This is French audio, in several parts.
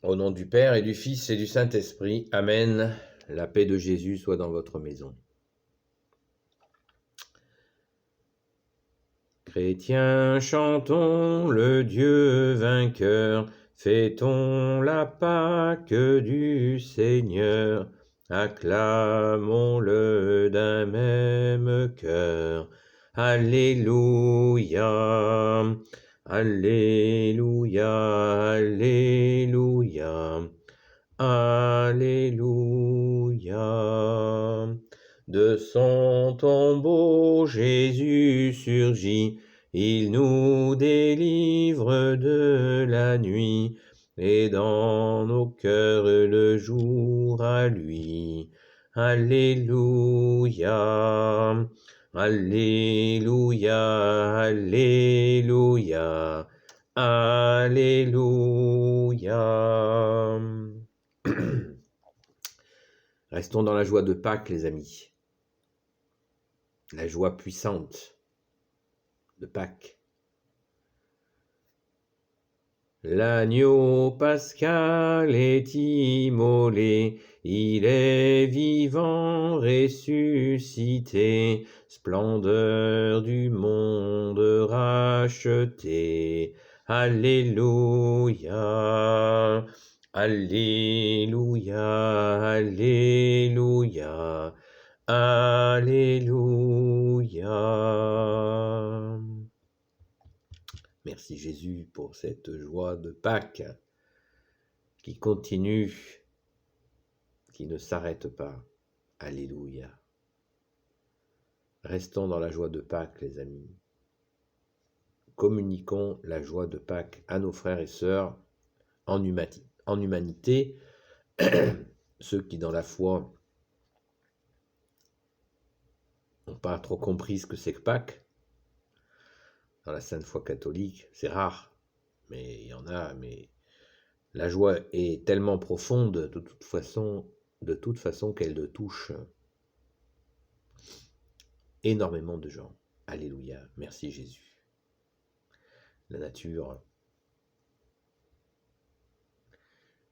Au nom du Père et du Fils et du Saint-Esprit. Amen. La paix de Jésus soit dans votre maison. Chrétiens, chantons le Dieu vainqueur, fêtons la Pâque du Seigneur, acclamons-le d'un même cœur. Alléluia, Alléluia, Alléluia, Alléluia. De son tombeau Jésus surgit, il nous délivre de la nuit, et dans nos cœurs le jour à lui. Alléluia, Alléluia, Alléluia, Alléluia. Restons dans la joie de Pâques, les amis. La joie puissante de Pâques. L'agneau pascal est immolé, il est vivant, ressuscité, splendeur du monde racheté. Alléluia, Alléluia, Alléluia, Alléluia. Merci Jésus pour cette joie de Pâques qui continue, qui ne s'arrête pas. Alléluia. Restons dans la joie de Pâques, les amis. Communiquons la joie de Pâques à nos frères et sœurs en humanité, ceux qui dans la foi n'ont pas trop compris ce que c'est que Pâques. Dans la sainte foi catholique, c'est rare, mais il y en a, mais la joie est tellement profonde de toute façon qu'elle touche énormément de gens. Alléluia, merci Jésus. La nature,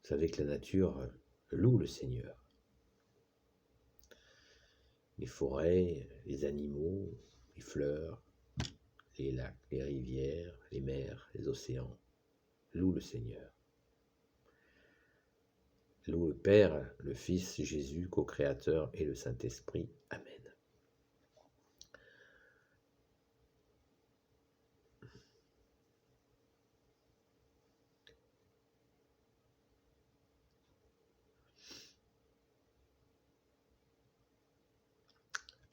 vous savez que la nature loue le Seigneur. Les forêts, les animaux, les fleurs, les lacs, les rivières, les mers, les océans, louent le Seigneur. Loue le Père, le Fils, Jésus, co-créateur, et le Saint-Esprit. Amen.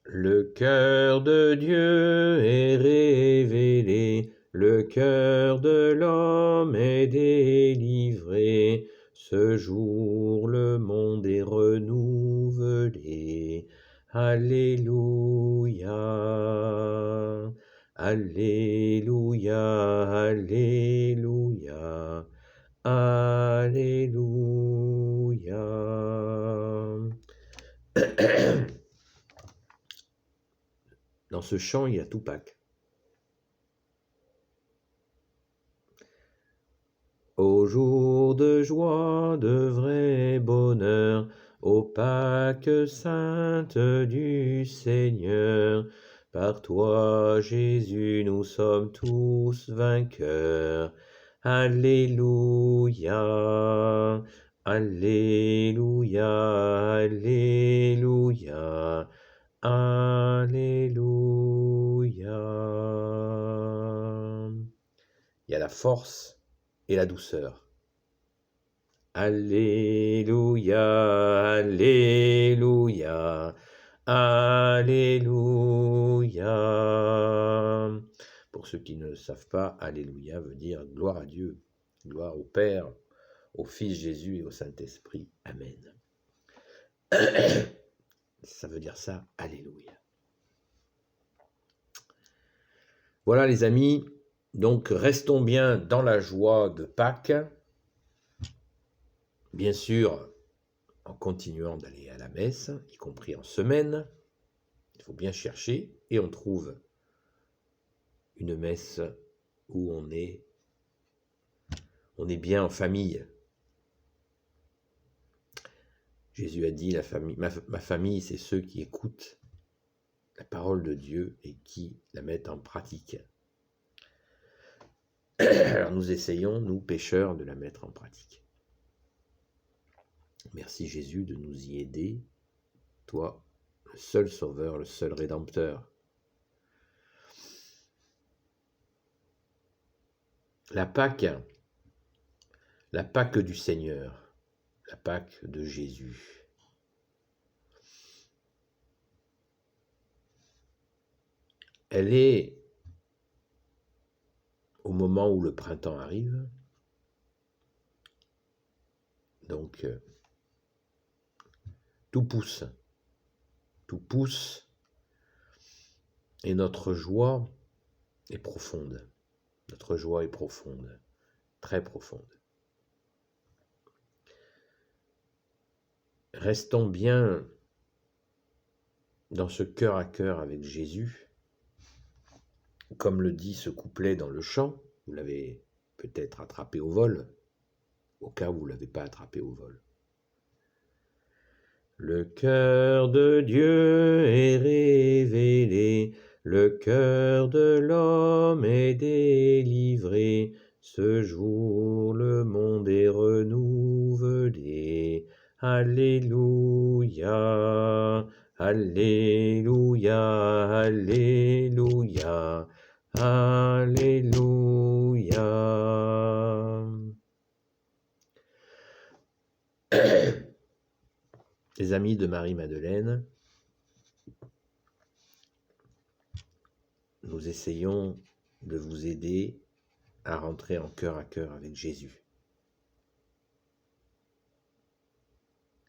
Le cœur de Dieu est révélé, le cœur de l'homme est délivré. Ce jour, le monde est renouvelé. Alléluia, Alléluia, Alléluia, Alléluia. Dans ce chant, il y a tout Pâques. Au jour de joie, de vrai bonheur, ô Pâques sainte du Seigneur, par toi, Jésus, nous sommes tous vainqueurs. Alléluia, Alléluia, Alléluia, Alléluia. Il y a la force et la douceur. Alléluia, Alléluia, Alléluia. Pour ceux qui ne le savent pas, Alléluia veut dire gloire à Dieu, gloire au Père, au Fils Jésus et au Saint-Esprit. Amen. Ça veut dire ça, Alléluia. Voilà les amis, donc restons bien dans la joie de Pâques. Bien sûr, en continuant d'aller à la messe, y compris en semaine, il faut bien chercher et on trouve une messe où on est bien en famille. Jésus a dit, ma famille, c'est ceux qui écoutent la parole de Dieu et qui la mettent en pratique. Alors nous essayons, nous pécheurs, de la mettre en pratique. Merci Jésus de nous y aider, toi, le seul sauveur, le seul rédempteur. La Pâque du Seigneur, la Pâque de Jésus. Elle est au moment où le printemps arrive, donc tout pousse, et notre joie est profonde, très profonde. Restons bien dans ce cœur à cœur avec Jésus, comme le dit ce couplet dans le chant. Vous l'avez peut-être attrapé au vol, au cas où vous ne l'avez pas attrapé au vol. Le cœur de Dieu est révélé, le cœur de l'homme est délivré. Ce jour, le monde est renouvelé. Alléluia, alléluia, alléluia, alléluia. Les amis de Marie-Madeleine, nous essayons de vous aider à rentrer en cœur à cœur avec Jésus.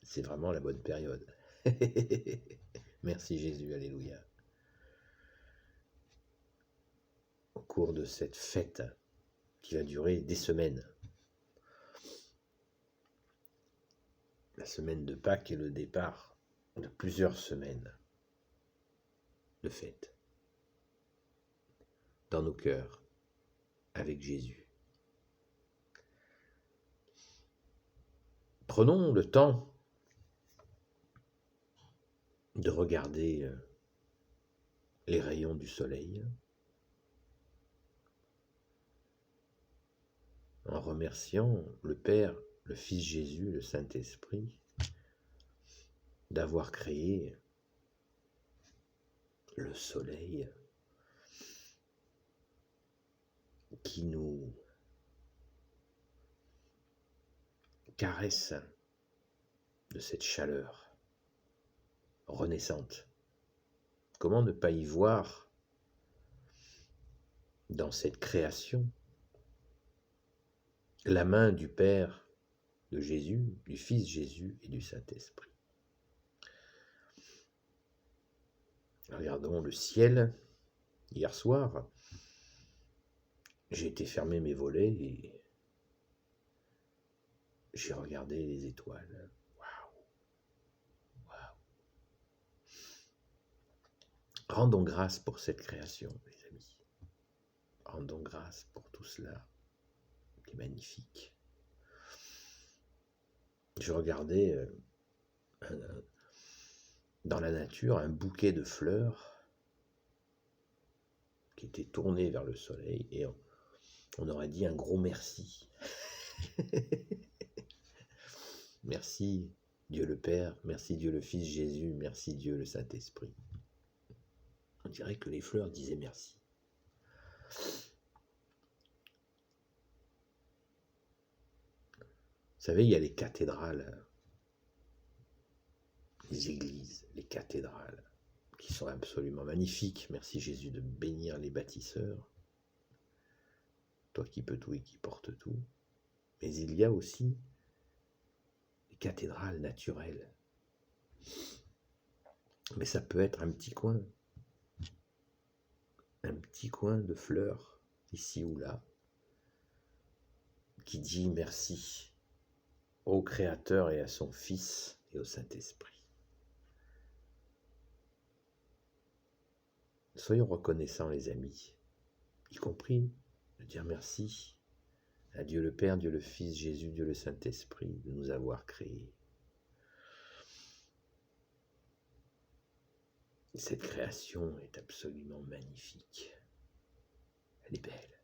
C'est vraiment la bonne période. Merci Jésus, alléluia. Au cours de cette fête qui va durer des semaines. La semaine de Pâques est le départ de plusieurs semaines de fête dans nos cœurs avec Jésus. Prenons le temps de regarder les rayons du soleil en remerciant le Père, le Fils Jésus, le Saint-Esprit d'avoir créé le soleil qui nous caresse de cette chaleur renaissante. Comment ne pas y voir dans cette création la main du Père, de Jésus, du Fils Jésus et du Saint-Esprit. Regardons le ciel. Hier soir, j'ai été fermer mes volets et j'ai regardé les étoiles. Waouh! Rendons grâce pour cette création, les amis. Rendons grâce pour tout cela qui est magnifique. Je regardais dans la nature un bouquet de fleurs qui était tourné vers le soleil et on aurait dit un gros merci. Merci Dieu le Père, merci Dieu le Fils Jésus, merci Dieu le Saint-Esprit. On dirait que les fleurs disaient merci. Vous savez, il y a les cathédrales, les églises, les cathédrales, qui sont absolument magnifiques. Merci Jésus de bénir les bâtisseurs. Toi qui peux tout et qui porte tout. Mais il y a aussi les cathédrales naturelles. Mais ça peut être un petit coin de fleurs, ici ou là, qui dit merci au Créateur et à son Fils et au Saint-Esprit. Soyons reconnaissants, les amis, y compris de dire merci à Dieu le Père, Dieu le Fils, Jésus, Dieu le Saint-Esprit, de nous avoir créés. Cette création est absolument magnifique. Elle est belle.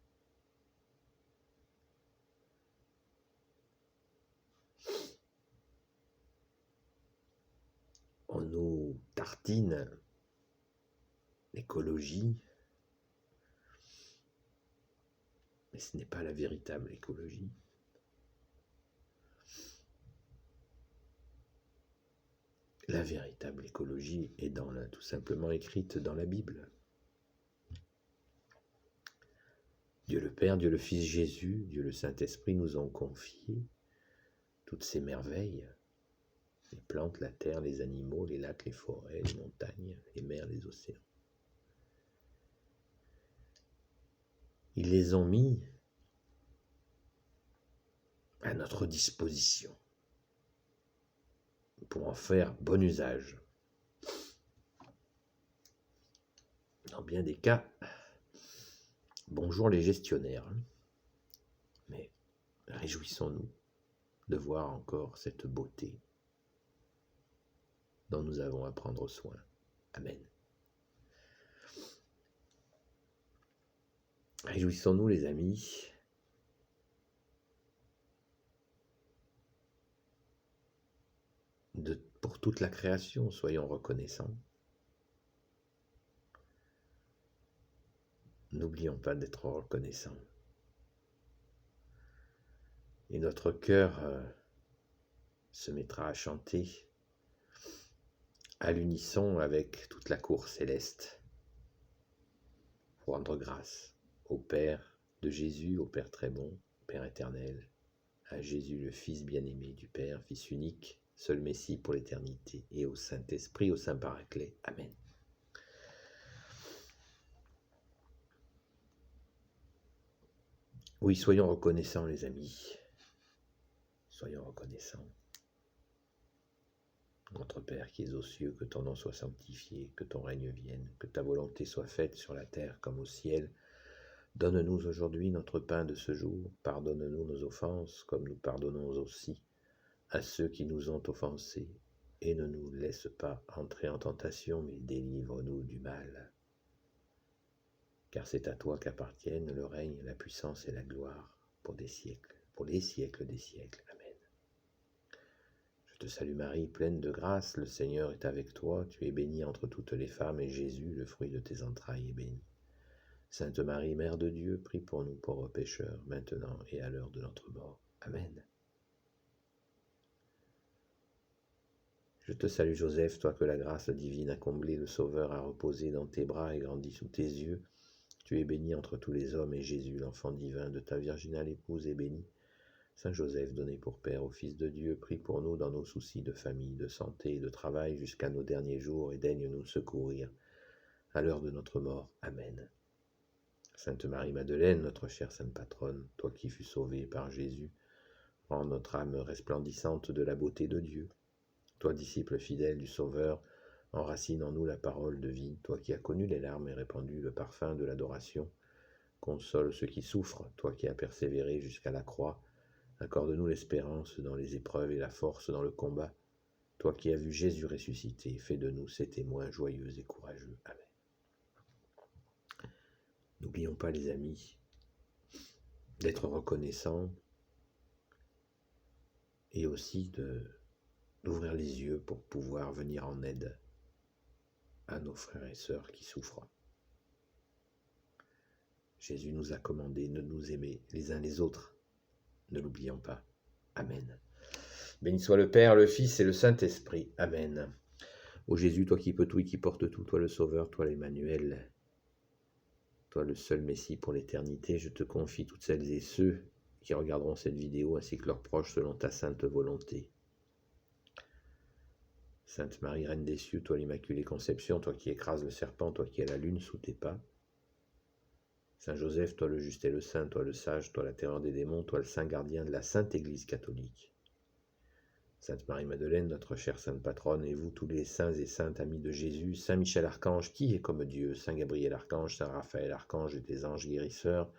On nous tartine l'écologie, mais ce n'est pas la véritable écologie. La véritable écologie est tout simplement écrite dans la Bible. Dieu le Père, Dieu le Fils Jésus, Dieu le Saint-Esprit nous ont confié toutes ces merveilles. Les plantes, la terre, les animaux, les lacs, les forêts, les montagnes, les mers, les océans. Ils les ont mis à notre disposition pour en faire bon usage. Dans bien des cas, bonjour les gestionnaires, mais réjouissons-nous de voir encore cette beauté dont nous avons à prendre soin. Amen. Réjouissons-nous les amis pour toute la création, soyons reconnaissants. N'oublions pas d'être reconnaissants. Et notre cœur se mettra à chanter à l'unisson avec toute la cour céleste pour rendre grâce au Père de Jésus, au Père très bon, Père éternel, à Jésus le Fils bien-aimé du Père, Fils unique, seul Messie pour l'éternité, et au Saint-Esprit, au Saint-Paraclet. Amen. Oui, soyons reconnaissants les amis, soyons reconnaissants. Notre Père qui es aux cieux, que ton nom soit sanctifié, que ton règne vienne, que ta volonté soit faite sur la terre comme au ciel. Donne-nous aujourd'hui notre pain de ce jour, pardonne-nous nos offenses, comme nous pardonnons aussi à ceux qui nous ont offensés, et ne nous laisse pas entrer en tentation, mais délivre-nous du mal. Car c'est à toi qu'appartiennent le règne, la puissance et la gloire pour les siècles des siècles. Amen. Je te salue Marie, pleine de grâce, le Seigneur est avec toi, tu es bénie entre toutes les femmes, et Jésus, le fruit de tes entrailles, est béni. Sainte Marie, Mère de Dieu, prie pour nous pauvres pécheurs, maintenant et à l'heure de notre mort. Amen. Je te salue Joseph, toi que la grâce divine a comblé, le Sauveur a reposé dans tes bras et grandi sous tes yeux. Tu es béni entre tous les hommes, et Jésus, l'enfant divin de ta virginale épouse, est béni. Saint Joseph, donné pour Père au Fils de Dieu, prie pour nous dans nos soucis de famille, de santé et de travail jusqu'à nos derniers jours, et daigne nous secourir à l'heure de notre mort. Amen. Sainte Marie-Madeleine, notre chère Sainte Patronne, toi qui fus sauvée par Jésus, rends notre âme resplendissante de la beauté de Dieu. Toi, disciple fidèle du Sauveur, enracine en nous la parole de vie, toi qui as connu les larmes et répandu le parfum de l'adoration. Console ceux qui souffrent, toi qui as persévéré jusqu'à la croix, accorde-nous l'espérance dans les épreuves et la force dans le combat. Toi qui as vu Jésus ressuscité, fais de nous ces témoins joyeux et courageux. Amen. N'oublions pas les amis, d'être reconnaissants et aussi d'ouvrir les yeux pour pouvoir venir en aide à nos frères et sœurs qui souffrent. Jésus nous a commandé de nous aimer les uns les autres. Ne l'oublions pas. Amen. Béni soit le Père, le Fils et le Saint-Esprit. Amen. Ô Jésus, toi qui peux tout et qui portes tout, toi le Sauveur, toi l'Emmanuel, toi le seul Messie pour l'éternité, je te confie toutes celles et ceux qui regarderont cette vidéo ainsi que leurs proches selon ta sainte volonté. Sainte Marie, Reine des cieux, toi l'Immaculée Conception, toi qui écrases le serpent, toi qui as la lune sous tes pas. Saint Joseph, toi le juste et le saint, toi le sage, toi la terreur des démons, toi le saint gardien de la Sainte Église catholique. Sainte Marie-Madeleine, notre chère Sainte Patronne, et vous tous les saints et saintes amis de Jésus, Saint Michel Archange, qui est comme Dieu, Saint Gabriel Archange, Saint Raphaël Archange et des anges guérisseurs,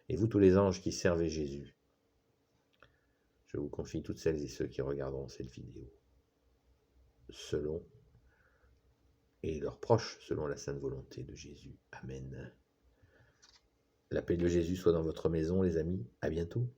et vous tous les anges qui servez Jésus. Je vous confie toutes celles et ceux qui regarderont cette vidéo, selon et leurs proches, selon la sainte volonté de Jésus. Amen. La paix de Jésus soit dans votre maison, les amis. À bientôt.